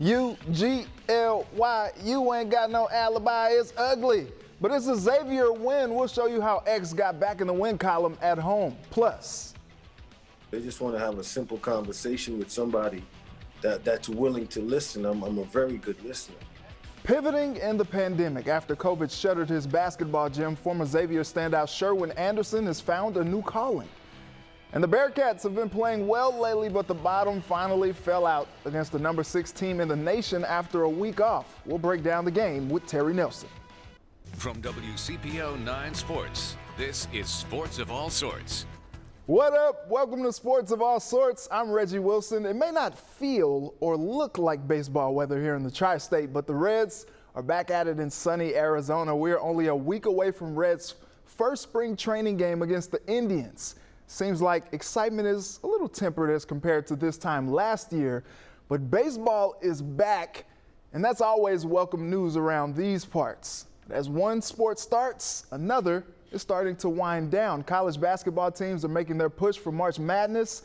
UGLY, you ain't got no alibi, it's ugly. But it's a Xavier win. We'll show you how X got back in the win column at home. Plus, they just want to have a simple conversation with somebody that's willing to listen. I'm a very good listener. pivoting in the pandemic after COVID shuttered his basketball gym, former Xavier standout Sherwin Anderson has found a new calling. And the Bearcats have been playing well lately, but the bottom finally fell out against the number 6 team in the nation after a week off. We'll break down the game with Terry Nelson. From WCPO 9 Sports, this is Sports of All Sorts. What up? Welcome to Sports of All Sorts. I'm Reggie Wilson. It may not feel or look like baseball weather here in the Tri-State, but the Reds are back at it in sunny Arizona. We're only a week away from Reds' first spring training game against the Indians. Seems like excitement is a little tempered as compared to this time last year, but baseball is back, and that's always welcome news around these parts. As one sport starts, another is starting to wind down. College basketball teams are making their push for March Madness,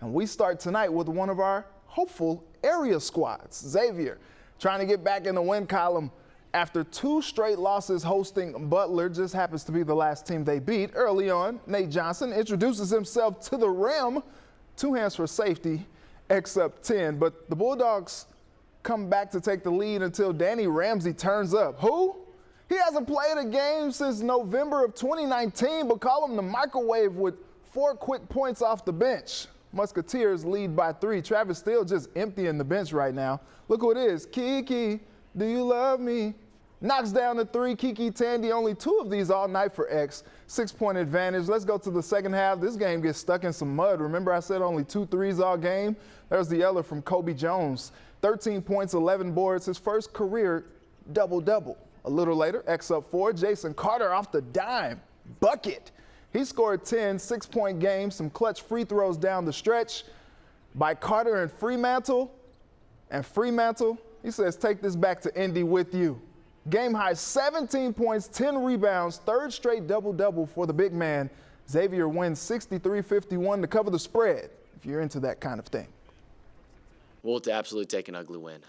and we start tonight with one of our hopeful area squads, Xavier, trying to get back in the win column after 2 straight losses hosting Butler. Just happens to be the last team they beat. Early on, Nate Johnson introduces himself to the rim. 2 hands for safety, X up 10. But the Bulldogs come back to take the lead until Danny Ramsey turns up. Who? He hasn't played a game since November of 2019, but call him the microwave with 4 quick points off the bench. Musketeers lead by 3. Travis Steele just emptying the bench right now. Look who it is. Kiki, do you love me? Knocks down the 3. Kiki Tandy, only 2 of these all night for X. 6-point advantage. Let's go to the second half. This game gets stuck in some mud. Remember I said only 2 threes all game? There's the yeller from Kobe Jones. 13 points, 11 boards, his first career double-double. A little later, X up 4. Jason Carter off the dime. Bucket. He scored 10, 6-point game, some clutch free throws down the stretch by Carter and Fremantle. And Fremantle, he says, take this back to Indy with you. Game high 17 points, 10 rebounds, 3rd straight double-double for the big man. Xavier wins 63-51 to cover the spread, if you're into that kind of thing. We'll absolutely take an ugly win.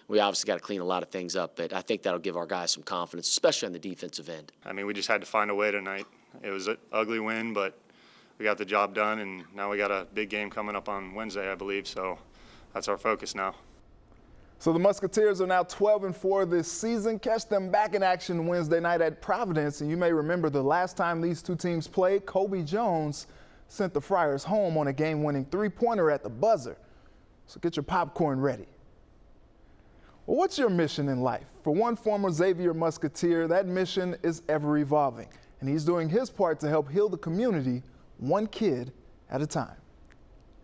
We obviously got to clean a lot of things up, but I think that'll give our guys some confidence, especially on the defensive end. I mean, we just had to find a way tonight. It was an ugly win, but we got the job done, and now we got a big game coming up on Wednesday, I believe, so that's our focus now. So the Musketeers are now 12-4 this season. Catch them back in action Wednesday night at Providence, and you may remember the last time these 2 teams played, Kobe Jones sent the Friars home on a game-winning 3-pointer at the buzzer. So get your popcorn ready. Well, what's your mission in life? For one former Xavier Musketeer, that mission is ever evolving, and he's doing his part to help heal the community, one kid at a time.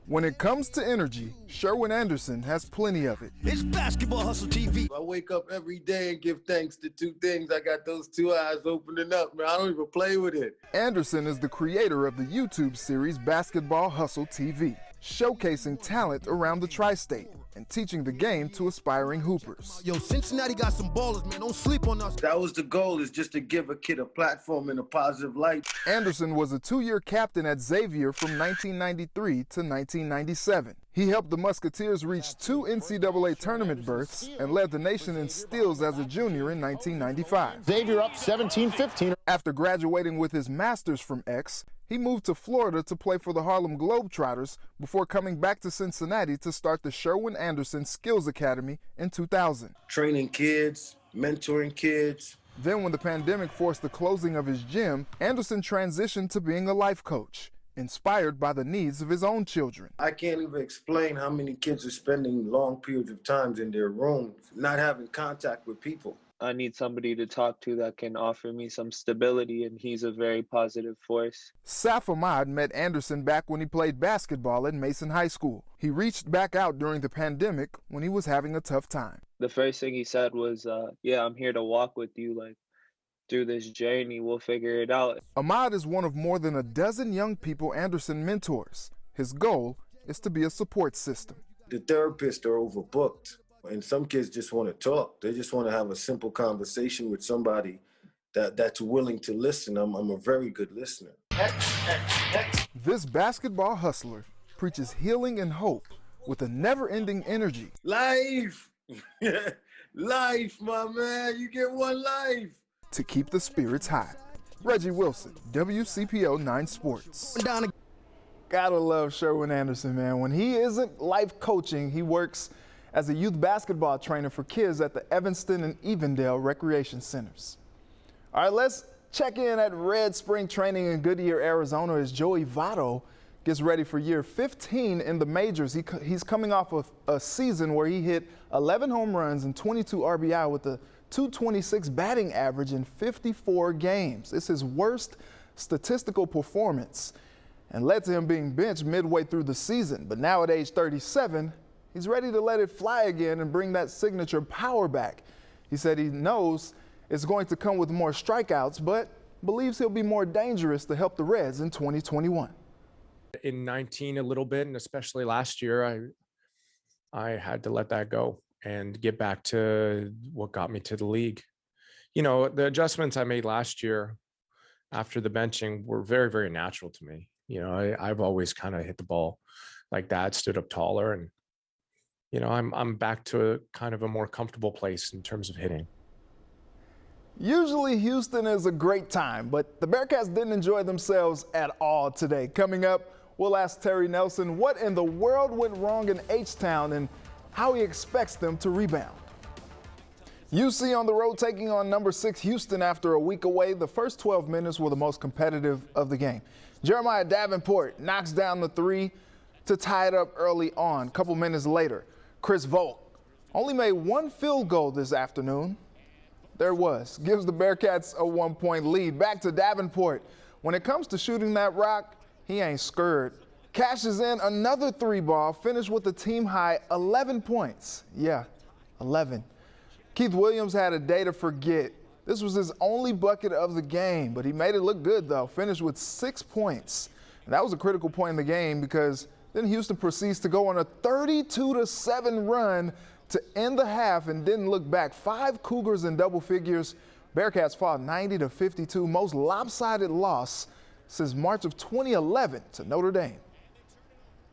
When it comes to energy, Sherwin Anderson has plenty of it. It's Basketball Hustle TV. I wake up every day and give thanks to 2 things. I got those 2 eyes opening up, man. I don't even play with it. Anderson is the creator of the YouTube series Basketball Hustle TV, showcasing talent around the Tri-State and teaching the game to aspiring hoopers. Yo, Cincinnati got some ballers, man. Don't sleep on us. That was the goal, is just to give a kid a platform in a positive light. Anderson was a 2-year captain at Xavier from 1993 to 1997. He helped the Musketeers reach 2 NCAA tournament berths and led the nation in steals as a junior in 1995. Xavier up 17-15. After graduating with his master's from X, he moved to Florida to play for the Harlem Globetrotters before coming back to Cincinnati to start the Sherwin Anderson Skills Academy in 2000. Training kids, mentoring kids. Then when the pandemic forced the closing of his gym, Anderson transitioned to being a life coach, inspired by the needs of his own children. I can't even explain how many kids are spending long periods of time in their rooms, not having contact with people. I need somebody to talk to that can offer me some stability, and he's a very positive force. Saf Ahmad met Anderson back when he played basketball at Mason High School. He reached back out during the pandemic when he was having a tough time. The first thing he said was, yeah, I'm here to walk with you, like, through this journey. We'll figure it out. Ahmad is one of more than a dozen young people Anderson mentors. His goal is to be a support system. The therapists are overbooked. And some kids just want to talk. They just want to have a simple conversation with somebody that's willing to listen. I'm a very good listener. This basketball hustler preaches healing and hope with a never-ending energy. Life! Life, my man. You get one life. To keep the spirits high. Reggie Wilson, WCPO 9 Sports. Gotta love Sherwin Anderson, man. When he isn't life coaching, he works as a youth basketball trainer for kids at the Evanston and Evendale Recreation Centers. All right, let's check in at Red Spring Training in Goodyear, Arizona as Joey Votto gets ready for year 15 in the majors. He's coming off of a season where he hit 11 home runs and 22 RBI with a .226 batting average in 54 games. It's his worst statistical performance and led to him being benched midway through the season. But now at age 37, he's ready to let it fly again and bring that signature power back. He said he knows it's going to come with more strikeouts, but believes he'll be more dangerous to help the Reds in 2021. In 19 a little bit, and especially last year, I had to let that go and get back to what got me to the league. You know, the adjustments I made last year after the benching were very, very natural to me. You know, I've always kind of hit the ball like that, stood up taller, and you know, I'm back to a kind of a more comfortable place in terms of hitting. Usually Houston is a great time, but the Bearcats didn't enjoy themselves at all today. Coming up, we'll ask Terry Nelson what in the world went wrong in H-Town and how he expects them to rebound. UC on the road taking on number 6 Houston after a week away. The first 12 minutes were the most competitive of the game. Jeremiah Davenport knocks down the 3 to tie it up early on. A couple minutes later, Chris Volk only made 1 field goal this afternoon. There was. Gives the Bearcats a 1-point lead. Back to Davenport. When it comes to shooting that rock, he ain't scared. Cashes in another 3-ball, finished with a team high 11 points. Yeah, 11. Keith Williams had a day to forget. This was his only bucket of the game, but he made it look good though. Finished with 6 points. And that was a critical point in the game because then Houston proceeds to go on a 32-7 run to end the half and didn't look back. 5 Cougars in double figures. Bearcats fall 90-52, most lopsided loss since March of 2011 to Notre Dame.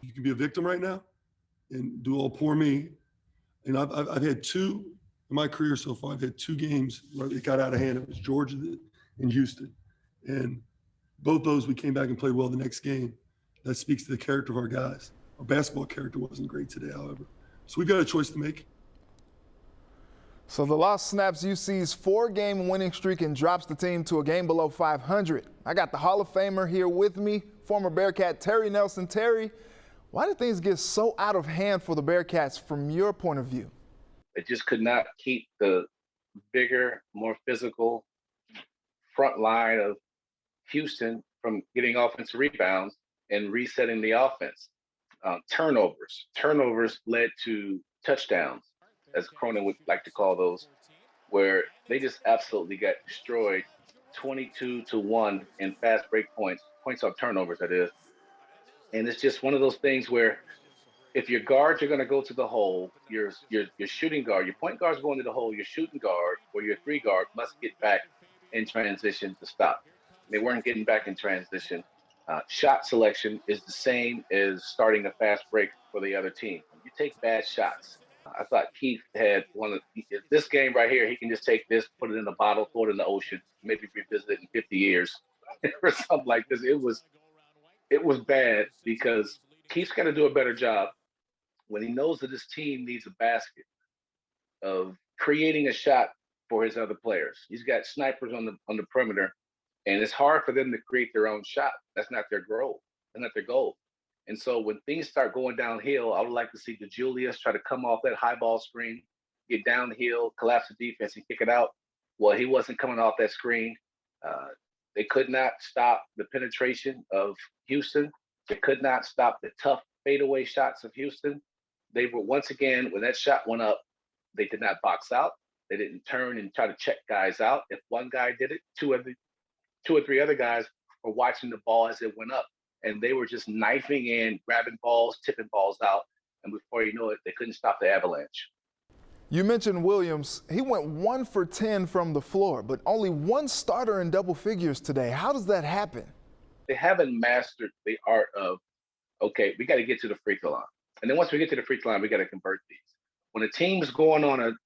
You can be a victim right now and do all poor me. And I've had 2 in my career so far. I've had 2 games where it got out of hand. It was Georgia and Houston. And both those we came back and played well the next game. That speaks to the character of our guys. Our basketball character wasn't great today, however. So we've got a choice to make. So the loss snaps UC's 4-game winning streak and drops the team to a game below 500. I got the Hall of Famer here with me, former Bearcat Terry Nelson. Terry, why did things get so out of hand for the Bearcats from your point of view? They just could not keep the bigger, more physical front line of Houston from getting offensive rebounds and resetting the offense. Turnovers led to touchdowns, as Cronin would like to call those, where they just absolutely got destroyed 22-1 in fast break points off turnovers, that is. And it's just one of those things where if your guards are going to go to the hole, your shooting guard, your point guard's going to the hole, your shooting guard or your 3 guard must get back in transition to stop. They weren't getting back in transition. Shot selection is the same as starting a fast break for the other team. You take bad shots. I thought Keith had this game right here. He can just take this, put it in a bottle, throw it in the ocean, maybe revisit it in 50 years or something like this. It was bad because Keith's got to do a better job when he knows that his team needs a basket of creating a shot for his other players. He's got snipers on the perimeter, and it's hard for them to create their own shot. That's not their goal. That's not their goal. And so when things start going downhill, I would like to see DeJulius try to come off that high ball screen, get downhill, collapse the defense, and kick it out. Well, he wasn't coming off that screen. They could not stop the penetration of Houston. They could not stop the tough fadeaway shots of Houston. They were, once again, when that shot went up, they did not box out. They didn't turn and try to check guys out. If one guy did it, 2 or 3 other guys were watching the ball as it went up. And they were just knifing in, grabbing balls, tipping balls out. And before you know it, they couldn't stop the avalanche. You mentioned Williams. He went 1 for 10 from the floor, but only 1 starter in double figures today. How does that happen? They haven't mastered the art of, okay, we got to get to the free throw line. And then once we get to the free throw line, we got to convert these. when a team's going on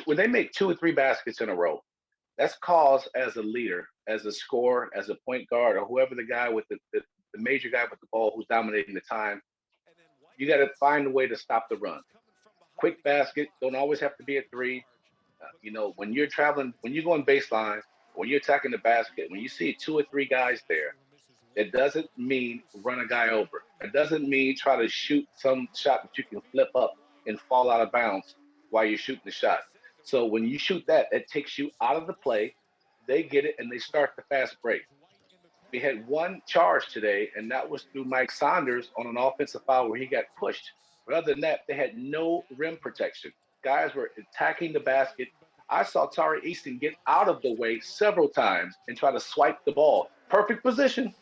when they make 2 or 3 baskets in a row, that's cause as a leader, as a scorer, as a point guard, or whoever the guy with the major guy with the ball who's dominating the time, you got to find a way to stop the run. Quick basket, don't always have to be a 3. When you're traveling, when you're going baseline, when you're attacking the basket, when you see 2 or 3 guys there, it doesn't mean run a guy over. It doesn't mean try to shoot some shot that you can flip up and fall out of bounds while you're shooting the shot. So when you shoot that, it takes you out of the play. They get it, and they start the fast break. We had 1 charge today, and that was through Mike Saunders on an offensive foul where he got pushed. But other than that, they had no rim protection. Guys were attacking the basket. I saw Tari Easton get out of the way several times and try to swipe the ball. Perfect position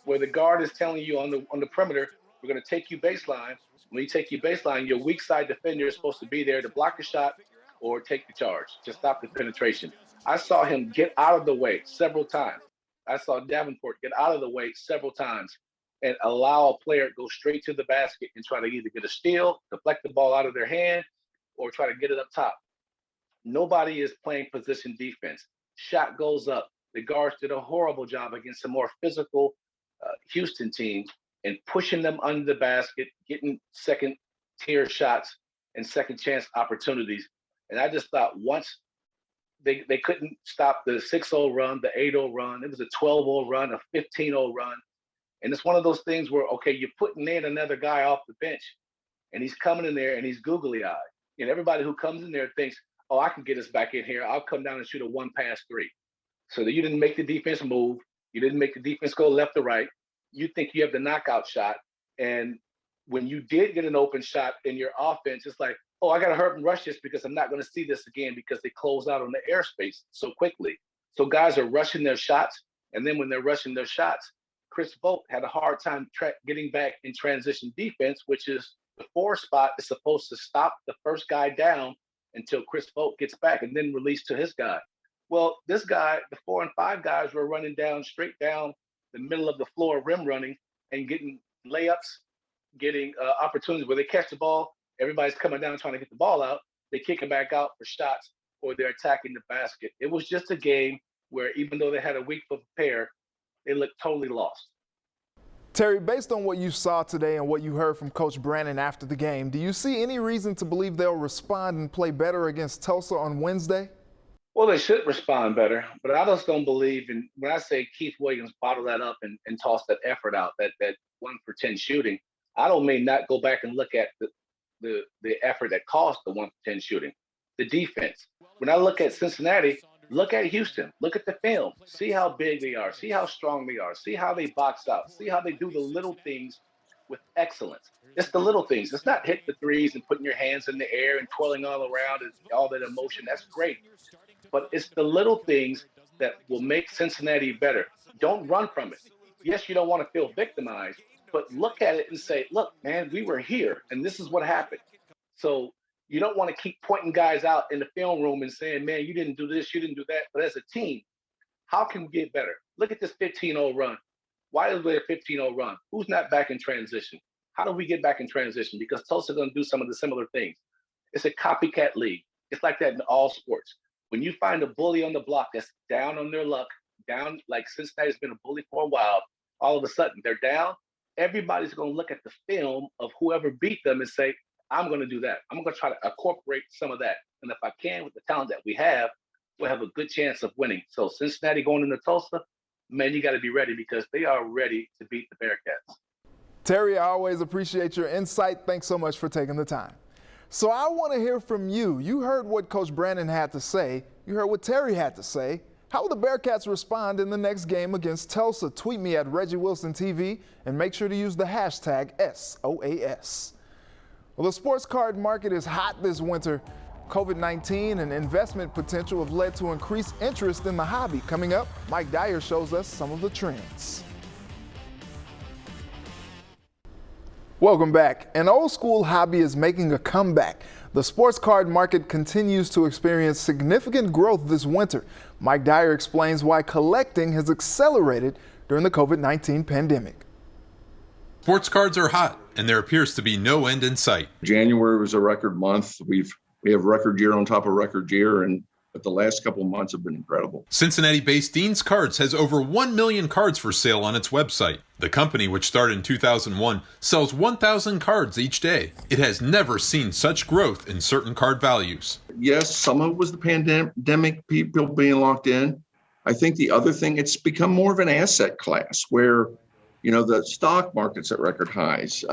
where the guard is telling you on the perimeter, we're going to take you baseline. When you take you baseline, your weak side defender is supposed to be there to block a shot or take the charge to stop the penetration. I saw him get out of the way several times. I saw Davenport get out of the way several times and allow a player to go straight to the basket and try to either get a steal, deflect the ball out of their hand, or try to get it up top. Nobody is playing position defense. Shot goes up. The guards did a horrible job against a more physical Houston team and pushing them under the basket, getting second-tier shots and second-chance opportunities. And I just thought once they couldn't stop the 6-0 run, the 8-0 run. It was a 12-0 run, a 15-0 run. And it's one of those things where, okay, you're putting in another guy off the bench, and he's coming in there, and he's googly-eyed. And everybody who comes in there thinks, oh, I can get us back in here. I'll come down and shoot a 1-pass 3. So that you didn't make the defense move. You didn't make the defense go left or right. You think you have the knockout shot. And when you did get an open shot in your offense, it's like, oh, I got to hurry and rush this because I'm not going to see this again because they close out on the airspace so quickly. So guys are rushing their shots. And then when they're rushing their shots, Chris Vogt had a hard time getting back in transition defense, which is the 4 spot is supposed to stop the first guy down until Chris Vogt gets back and then release to his guy. Well, this guy, the 4 and 5 guys were running down straight down the middle of the floor, rim running and getting layups, getting opportunities where they catch the ball. Everybody's coming down trying to get the ball out. They kick it back out for shots or they're attacking the basket. It was just a game where even though they had a week to prepare, they looked totally lost. Terry, based on what you saw today and what you heard from Coach Brannen after the game, do you see any reason to believe they'll respond and play better against Tulsa on Wednesday? Well, they should respond better, but I just don't believe in when I say Keith Williams bottle that up and toss that effort out, that 1 for 10 shooting. I don't mean not go back and look at the effort that caused the 1 for 10 shooting, the defense. When I look at Cincinnati, look at Houston, look at the film, see how big they are, see how strong they are, see how they box out, see how they do the little things with excellence. It's the little things. It's not hit the threes and putting your hands in the air and twirling all around and all that emotion. That's great. But it's the little things that will make Cincinnati better. Don't run from it. Yes, you don't want to feel victimized, but look at it and say, look, man, we were here and this is what happened. So you don't want to keep pointing guys out in the film room and saying, man, you didn't do this, you didn't do that. But as a team, how can we get better? Look at this 15-0 run. Why is there a 15-0 run? Who's not back in transition? How do we get back in transition? Because Tulsa going to do some of the similar things. It's a copycat league. It's like that in all sports. When you find a bully on the block that's down on their luck, down like Cincinnati's been a bully for a while, all of a sudden they're down, everybody's going to look at the film of whoever beat them and say, I'm going to do that. I'm going to try to incorporate some of that. And if I can, with the talent that we have, we'll have a good chance of winning. So Cincinnati going into Tulsa, man, you got to be ready because they are ready to beat the Bearcats. Terry, I always appreciate your insight. Thanks so much for taking the time. So I want to hear from you. You heard what Coach Brannen had to say. You heard what Terry had to say. How will the Bearcats respond in the next game against Tulsa? Tweet me at Reggie Wilson TV and make sure to use the hashtag SOAS. Well, the sports card market is hot this winter. COVID-19 and investment potential have led to increased interest in the hobby. Coming up, Mike Dyer shows us some of the trends. Welcome back. An old school hobby is making a comeback. The sports card market continues to experience significant growth this winter. Mike Dyer explains why collecting has accelerated during the COVID-19 pandemic. Sports cards are hot, and there appears to be no end in sight. January was a record month. We have record year on top of record year, but the last couple of months have been incredible. Cincinnati-based Dean's Cards has over 1 million cards for sale on its website. The company, which started in 2001, sells 1,000 cards each day. It has never seen such growth in certain card values. Yes, some of it was the pandemic, people being locked in. I think the other thing, it's become more of an asset class where, the stock market's at record highs,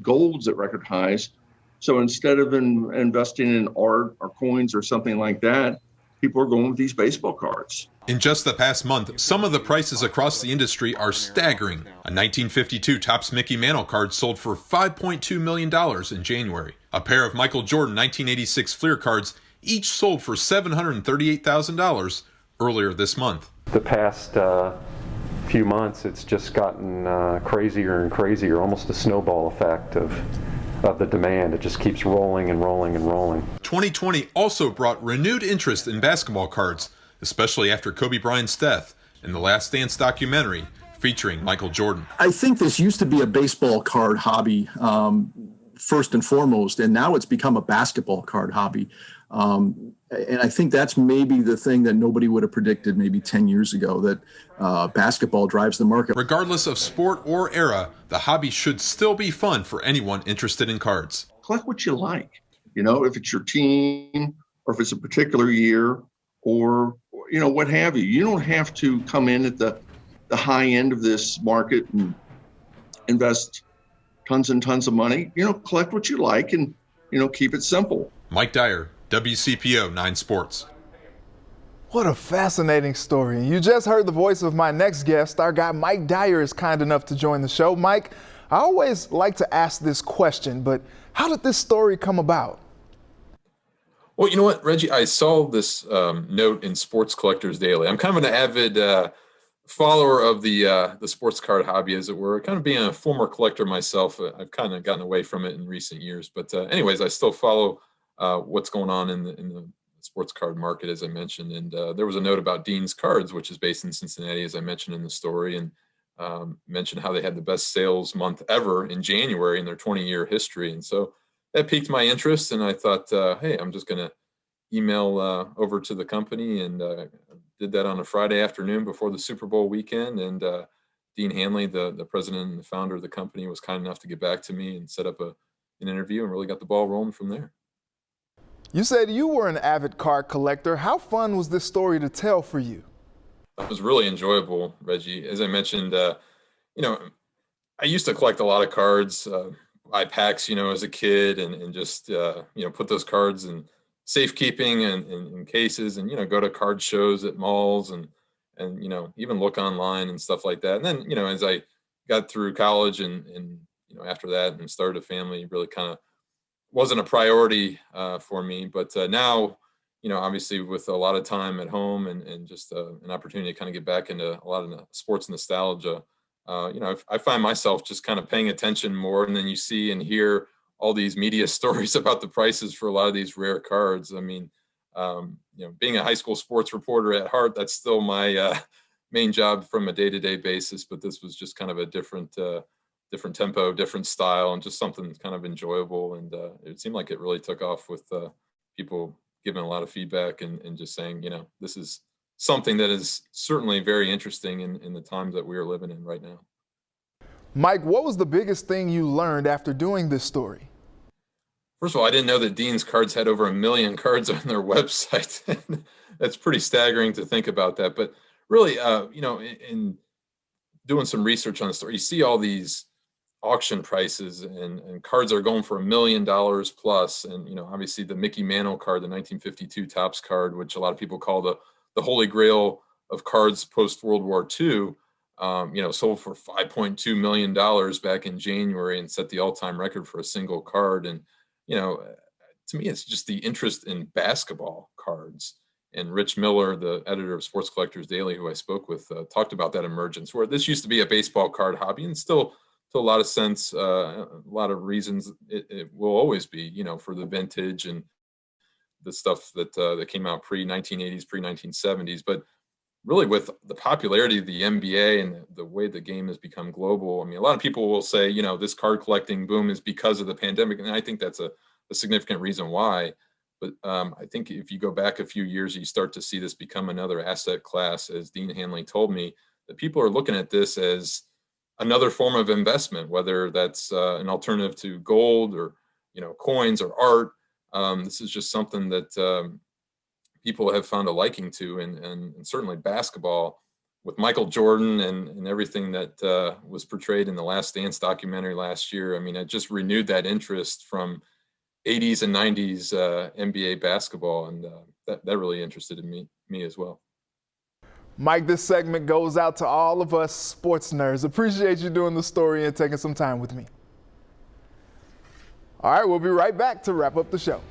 gold's at record highs. So instead of investing in art or coins or something like that, people are going with these baseball cards. In just the past month, some of the prices across the industry are staggering. A 1952 Topps Mickey Mantle card sold for $5.2 million in January. A pair of Michael Jordan 1986 Fleer cards each sold for $738,000 earlier this month. The past few months, it's just gotten crazier and crazier, almost a snowball effect of the demand. It just keeps rolling and rolling and rolling. 2020 also brought renewed interest in basketball cards, especially after Kobe Bryant's death and the Last Dance documentary featuring Michael Jordan. I think this used to be a baseball card hobby, first and foremost, and now it's become a basketball card hobby. And I think that's maybe the thing that nobody would have predicted maybe 10 years ago, that basketball drives the market. Regardless of sport or era, the hobby should still be fun for anyone interested in cards. Collect what you like, if it's your team or if it's a particular year or what have you. You don't have to come in at the high end of this market and invest tons and tons of money. Collect what you like and, keep it simple. Mike Dyer, WCPO 9 Sports. What a fascinating story. And you just heard the voice of my next guest. Our guy Mike Dyer is kind enough to join the show. Mike, I always like to ask this question, but how did this story come about? Well, you know what, Reggie, I saw this note in Sports Collectors Daily. I'm kind of an avid follower of the sports card hobby, as it were. Kind of being a former collector myself, I've kind of gotten away from it in recent years. But anyways, I still follow what's going on in the sports card market, as I mentioned. And there was a note about Dean's Cards, which is based in Cincinnati, as I mentioned in the story, and mentioned how they had the best sales month ever in January in their 20-year history. And so that piqued my interest, and I thought, hey, I'm just going to email over to the company, and did that on a Friday afternoon before the Super Bowl weekend. And Dean Hanley, the president and the founder of the company, was kind enough to get back to me and set up an interview, and really got the ball rolling from there. You said you were an avid card collector. How fun was this story to tell for you? It was really enjoyable, Reggie. As I mentioned, I used to collect a lot of cards, buy packs, as a kid, and just, put those cards in safekeeping and in cases, and, go to card shows at malls and even look online and stuff like that. And then, as I got through college and after that and started a family, really kind of wasn't a priority for me. But now, obviously with a lot of time at home and just an opportunity to kind of get back into a lot of sports nostalgia, I find myself just kind of paying attention more. And then you see and hear all these media stories about the prices for a lot of these rare cards. I mean, being a high school sports reporter at heart, that's still my main job from a day-to-day basis. But this was just kind of a different tempo, different style, and just something kind of enjoyable. And it seemed like it really took off with people giving a lot of feedback and just saying, this is something that is certainly very interesting in the times that we are living in right now. Mike, what was the biggest thing you learned after doing this story? First of all, I didn't know that Dean's Cards had over 1 million cards on their website. That's pretty staggering to think about that. But really, in doing some research on the story, you see all these auction prices and cards are going for $1 million plus. And, obviously the Mickey Mantle card, the 1952 Topps card, which a lot of people call the holy grail of cards post World War II, sold for $5.2 million back in January and set the all-time record for a single card. And, to me, it's just the interest in basketball cards. And Rich Miller, the editor of Sports Collectors Daily, who I spoke with, talked about that emergence, where this used to be a baseball card hobby, and still, to a lot of sense, a lot of reasons, it will always be, for the vintage and the stuff that came out pre-1980s, pre-1970s. But really with the popularity of the NBA and the way the game has become global, I mean, a lot of people will say, you know, this card collecting boom is because of the pandemic. And I think that's a significant reason why. But I think if you go back a few years, you start to see this become another asset class, as Dean Hanley told me, that people are looking at this as another form of investment, whether that's an alternative to gold or, you know, coins or art. This is just something that people have found a liking to, and certainly basketball with Michael Jordan and everything that was portrayed in the Last Dance documentary last year. I mean, it just renewed that interest from 80s and 90s NBA basketball, and that really interested in me as well. Mike, this segment goes out to all of us sports nerds. Appreciate you doing the story and taking some time with me. All right, we'll be right back to wrap up the show.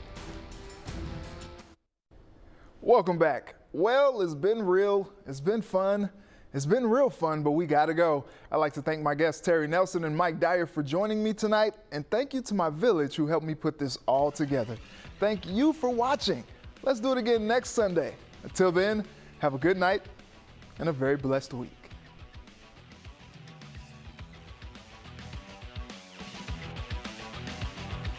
Welcome back. Well, it's been real. It's been fun. It's been real fun, but we got to go. I'd like to thank my guests, Terry Nelson and Mike Dyer, for joining me tonight. And thank you to my village who helped me put this all together. Thank you for watching. Let's do it again next Sunday. Until then, have a good night and a very blessed week.